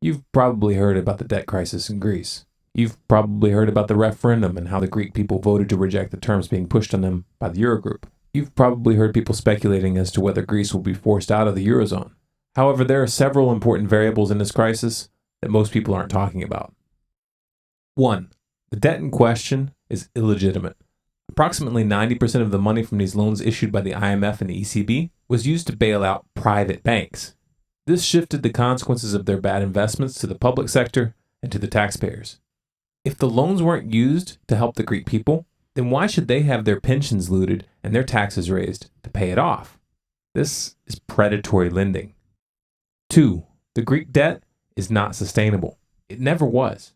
You've probably heard about the debt crisis in Greece. You've probably heard about the referendum and how the Greek people voted to reject the terms being pushed on them by the Eurogroup. You've probably heard people speculating as to whether Greece will be forced out of the Eurozone. However, there are several important variables in this crisis that most people aren't talking about. 1. The debt in question is illegitimate. Approximately 90% of the money from these loans issued by the IMF and the ECB was used to bail out private banks. This shifted the consequences of their bad investments to the public sector and to the taxpayers. If the loans weren't used to help the Greek people, then why should they have their pensions looted and their taxes raised to pay it off? This is predatory lending. 2. The Greek debt is not sustainable. It never was.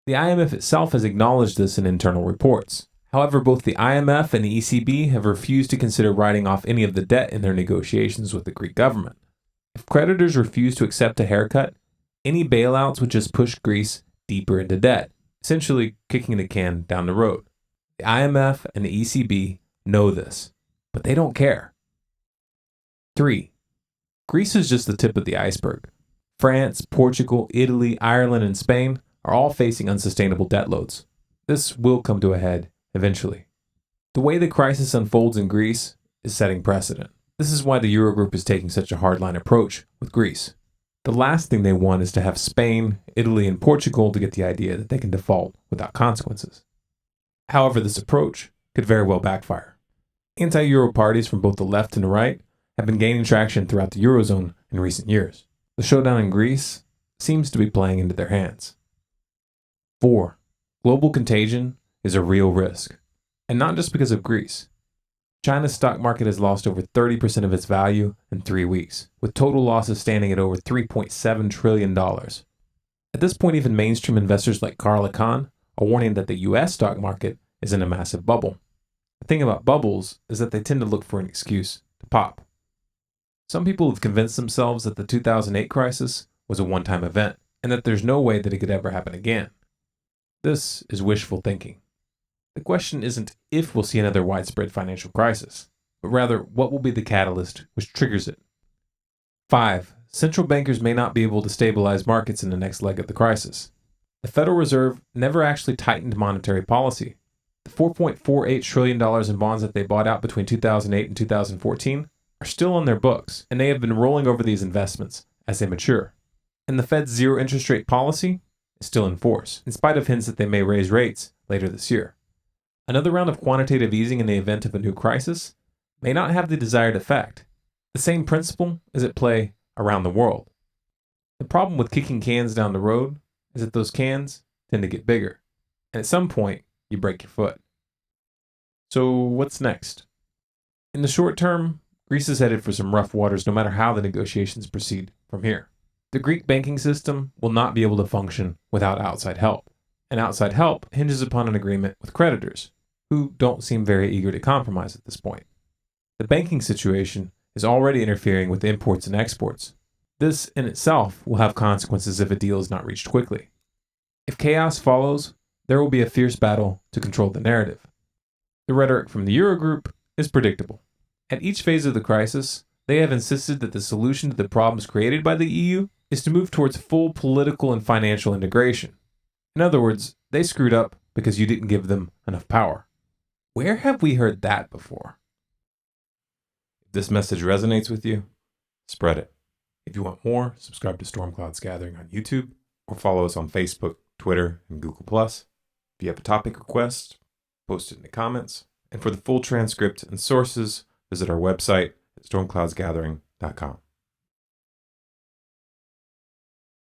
The IMF itself has acknowledged this in internal reports. However, both the IMF and the ECB have refused to consider writing off any of the debt in their negotiations with the Greek government. If creditors refuse to accept a haircut, any bailouts would just push Greece deeper into debt, essentially kicking the can down the road. The IMF and the ECB know this, but they don't care. 3. Greece is just the tip of the iceberg. France, Portugal, Italy, Ireland, and Spain are all facing unsustainable debt loads. This will come to a head eventually. The way the crisis unfolds in Greece is setting precedent. This is why the Eurogroup is taking such a hardline approach with Greece. The last thing they want is to have Spain, Italy, and Portugal to get the idea that they can default without consequences. However, this approach could very well backfire. Anti-Euro parties from both the left and the right have been gaining traction throughout the Eurozone in recent years. The showdown in Greece seems to be playing into their hands. 4. Global contagion is a real risk, and not just because of Greece. China's stock market has lost over 30% of its value in 3 weeks, with total losses standing at over $3.7 trillion. At this point, even mainstream investors like Carl Icahn are warning that the US stock market is in a massive bubble. The thing about bubbles is that they tend to look for an excuse to pop. Some people have convinced themselves that the 2008 crisis was a one-time event, and that there's no way that it could ever happen again. This is wishful thinking. The question isn't if we'll see another widespread financial crisis, but rather what will be the catalyst which triggers it. 5. Central bankers may not be able to stabilize markets in the next leg of the crisis. The Federal Reserve never actually tightened monetary policy. The $4.48 trillion in bonds that they bought out between 2008 and 2014 are still on their books, and they have been rolling over these investments as they mature. And the Fed's zero interest rate policy is still in force, in spite of hints that they may raise rates later this year. Another round of quantitative easing in the event of a new crisis may not have the desired effect. The same principle is at play around the world. The problem with kicking cans down the road is that those cans tend to get bigger, and at some point, you break your foot. So what's next? In the short term, Greece is headed for some rough waters no matter how the negotiations proceed from here. The Greek banking system will not be able to function without outside help, and outside help hinges upon an agreement with creditors, who don't seem very eager to compromise at this point. The banking situation is already interfering with imports and exports. This in itself will have consequences if a deal is not reached quickly. If chaos follows, there will be a fierce battle to control the narrative. The rhetoric from the Eurogroup is predictable. At each phase of the crisis, they have insisted that the solution to the problems created by the EU is to move towards full political and financial integration. In other words, they screwed up because you didn't give them enough power. Where have we heard that before? If this message resonates with you, spread it. If you want more, subscribe to Storm Clouds Gathering on YouTube or follow us on Facebook, Twitter, and Google+. If you have a topic request, post it in the comments. And for the full transcript and sources, visit our website at stormcloudsgathering.com.